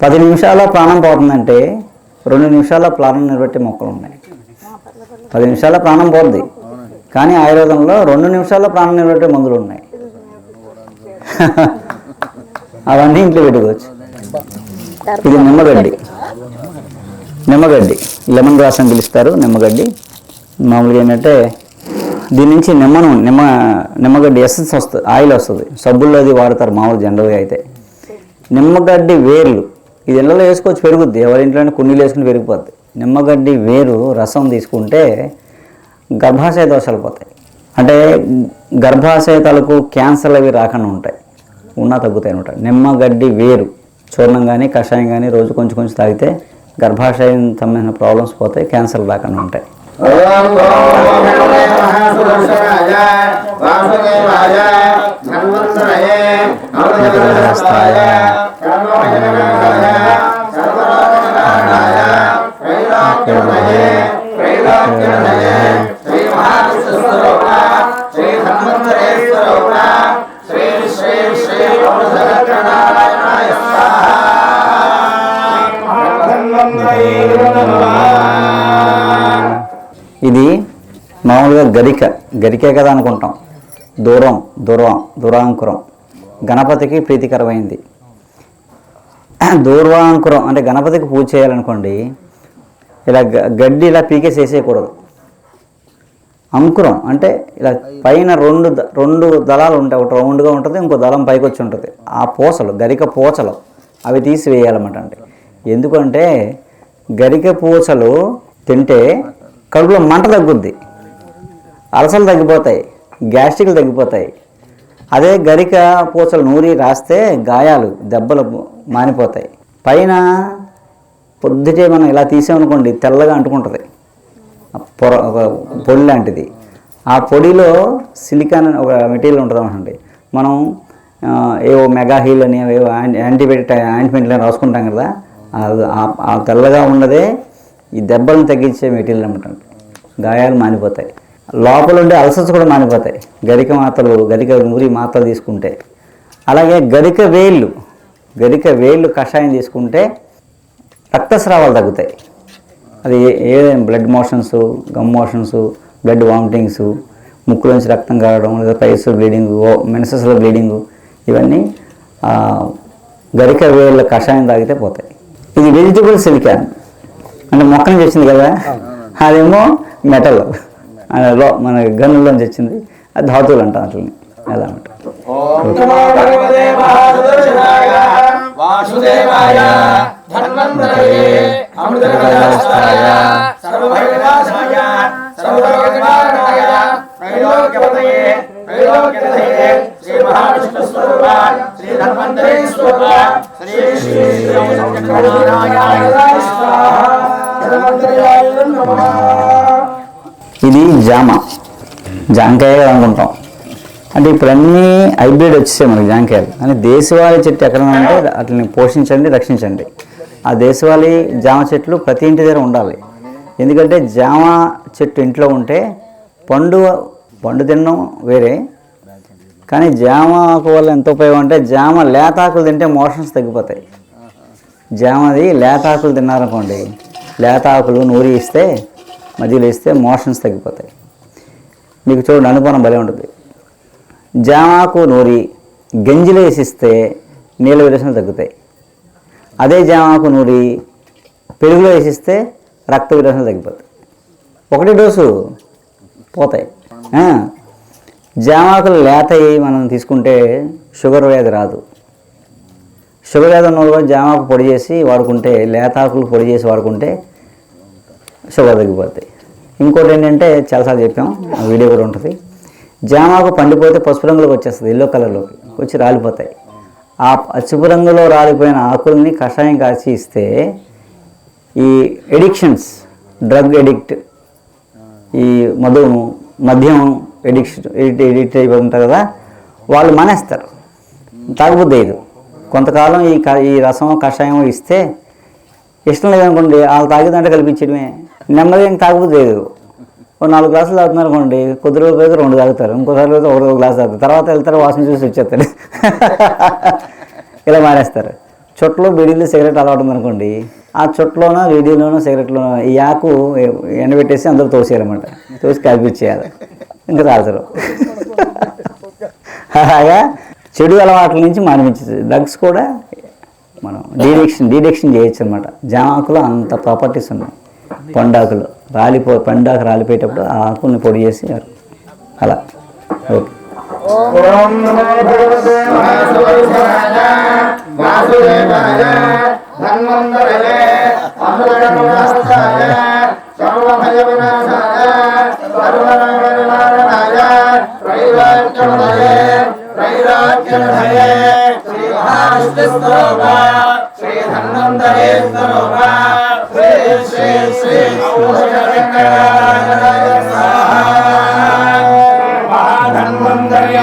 10 నిమిషాల్లో ప్రాణం పోతుందంటే 2 నిమిషాల్లో ప్రాణం నిలబెట్టే మొక్కలు ఉన్నాయి. 10 నిమిషాల్లో ప్రాణం పోద్ది, కానీ ఆయుర్వేదంలో 2 నిమిషాల్లో ప్రాణం నిలబెట్టే మందులు ఉన్నాయి. అవన్నీ ఇంట్లో పెట్టుకోవచ్చు. ఇది నిమ్మగడ్డి లెమన్ గ్రాస్ అని పిలుస్తారు. నిమ్మగడ్డి మామూలుగా ఏంటంటే దీని నుంచి నిమ్మగడ్డి ఎసెన్స్ వస్తుంది, ఆయిల్ వస్తుంది. సబ్బుల్లో అది వాడతారు మామూలు జనరల్గా అయితే. నిమ్మగడ్డి వేర్లు ఇది ఇళ్ళలో వేసుకోవచ్చు, పెరుగుద్ది. ఎవరింట్లోనే కుండీలు వేసుకుని పెరిగిపోద్ది. నిమ్మగడ్డి వేరు రసం తీసుకుంటే గర్భాశయ దోషాలు పోతాయి. అంటే గర్భాశయ తలకు క్యాన్సర్లు అవి రాకుండా ఉంటాయి, ఉన్నా తగ్గుతాయి అనమాట. నిమ్మగడ్డి వేరు చూర్ణం కానీ కషాయం కానీ రోజు కొంచెం కొంచెం తాగితే గర్భాశయం సంబంధించిన ప్రాబ్లమ్స్ పోతాయి, క్యాన్సర్లు రాకుండా ఉంటాయి. ఇది మామూలుగా గరికే కదా అనుకుంటాం. దూరాంకురం గణపతికి ప్రీతికరమైంది. దూర్వాంకురం అంటే గణపతికి పూజ చేయాలనుకోండి, ఇలా గడ్డి ఇలా పీకేసి వేసేయకూడదు. అంకురం అంటే ఇలా పైన రెండు దళాలు ఉంటాయి, ఒకటి రౌండ్గా ఉంటుంది, ఇంకో దళం పైకి వచ్చి ఉంటుంది. ఆ పూసలు గరిక పూసలు అవి తీసి వేయాలన్నమాట. అంటే ఎందుకంటే గరిక పూసలు తింటే కడుపులో మంట తగ్గుద్ది, అలసలు తగ్గిపోతాయి, గ్యాస్ట్రిక్లు తగ్గిపోతాయి. అదే గరిక పూసలు నూరి రాస్తే గాయాలు దెబ్బలు మానిపోతాయి. పైన పొద్దుటే మనం ఇలా తీసామనుకోండి తెల్లగా అంటుకుంటుంది, పొడి లాంటిది. ఆ పొడిలో సిలికాన్ ఒక మెటీరియల్ ఉంటుంది అన్నమాట. మనం ఏవో మెగా హీల్ అని ఏవో ఆయింట్మెంట్లు రాసుకుంటాం కదా, ఆ తెల్లగా ఉన్నదే ఈ దెబ్బలను తగ్గించే మెటీరియల్ అనమాట. గాయాలు మానిపోతాయి, లోపల ఉండే అల్సర్స్ కూడా మానిపోతాయి గరిక నూరి మాత్రలు తీసుకుంటే. అలాగే గరిక వేళ్ళు కషాయం తీసుకుంటే రక్తస్రావాలు తగ్గుతాయి. అది ఏదైనా blood motions, gum motions, blood vomitings, ముక్కులోంచి రక్తం కారడం, లేదా పైస్ బ్లీడింగ్, మెన్సెస్లో బ్లీడింగు, ఇవన్నీ గరిక వేళ్ళ కషాయం తాగితే పోతాయి. ఇది వెజిటబుల్ సిలికాన్ అంటే మొక్క నుంచి వచ్చింది కదా, అదేమో మెటల్ మన గన్నులోంచి వచ్చింది, అది ధాతువులు అంటాం అట్లని. ఎలా అంటారు ఇది జాంకాయ అనుకుంటాం. అంటే ఇప్పుడు అన్నీ హైబ్రిడ్ వచ్చేసాయి మనకి జాంకాయలు. అని దేశవాళీ చెట్టు ఎక్కడ ఉంటే అట్లని పోషించండి, రక్షించండి. ఆ దేశవాళీ జామ చెట్లు ప్రతి ఇంటి దగ్గర ఉండాలి. ఎందుకంటే జామ చెట్టు ఇంట్లో ఉంటే పండు తినడం వేరే, కానీ జామ ఆకు వల్ల ఎంత ఉపయోగం అంటే జామ లేతాకులు తింటే మోషన్స్ తగ్గిపోతాయి. జామది లేతాకులు తిన్నారనుకోండి, లేతాకులు నూరి ఇస్తే మధ్యలో ఇస్తే మోషన్స్ తగ్గిపోతాయి. మీకు చూడండి అనుమానం భలే ఉంటుంది. జామాకు నూరి గంజిలో వేసిస్తే నీళ్ళ విరేచనలు తగ్గుతాయి. అదే జామాకు నూరి పెరుగులో వేసిస్తే రక్త విరేచనలు తగ్గిపోతాయి. ఒకటి డోసు పోతాయి. జామాకులు లేతయి మనం తీసుకుంటే షుగర్ వ్యాధి రాదు. షుగర్ వ్యాధి ఉన్న వాళ్ళు జామాకు పొడి చేసి వాడుకుంటే, లేతాకులు పొడి చేసి వాడుకుంటే షుగర్ తగ్గిపోతాయి. ఇంకోటి ఏంటంటే చాలాసార్లు చెప్పాం, ఆ వీడియో కూడా ఉంటుంది. జామాకు పండిపోతే పసుపు రంగులోకి వచ్చేస్తుంది, ఎల్లో కలర్లోకి వచ్చి రాలిపోతాయి. ఆ పసుపు రంగులో రాలిపోయిన ఆకుల్ని కషాయం కాచి ఇస్తే ఈ ఎడిక్షన్స్, డ్రగ్ ఎడిక్ట్, ఈ మద్యం ఎడిక్ట్ అయిపోయి ఉంటారు కదా, వాళ్ళు మానేస్తారు, తాగుబుద్ది అయ్యదు. కొంతకాలం ఈ రసం కషాయం ఇస్తే ఇష్టం లేదనుకోండి, వాళ్ళు తాగేదంటే కల్పించడమే, నెమ్మదిగా ఇంక తాగుబుద్ది లేదు. 4 గ్లాసులు తాగుతున్నారు అనుకోండి, కొద్ది రోజులు పోతే 2 తాగుతారు, ఇంకోసారి పోతే 1 గ్లాస్ తాగుతారు, తర్వాత వెళ్తారు, వాసన చూసి వచ్చేస్తారు. ఇలా మానేస్తారు. చుట్టలో బీడీలు సిగరెట్ అలవాటు ఉందనుకోండి, ఆ చుట్టలోనో బీడీలోనో సిగరెట్లోనో ఈ ఆకు ఎండబెట్టేసి అందరూ తోసేయాలన్నమాట. తోసి కలిపిచ్చేయాలి, ఇంకా తాగుతారు. అలాగా చెడు అలవాట్ల నుంచి మానిపించేది. డ్రగ్స్ కూడా మనం డీడెక్షన్ చేయొచ్చు అనమాట. జామాకులో అంత ప్రాపర్టీస్ ఉన్నాయి. పండాకులు పండాకు రాలిపోయేటప్పుడు ఆ ఆకుల్ని పొడి చేసి అలా. ఓకే. ధన్వంతరే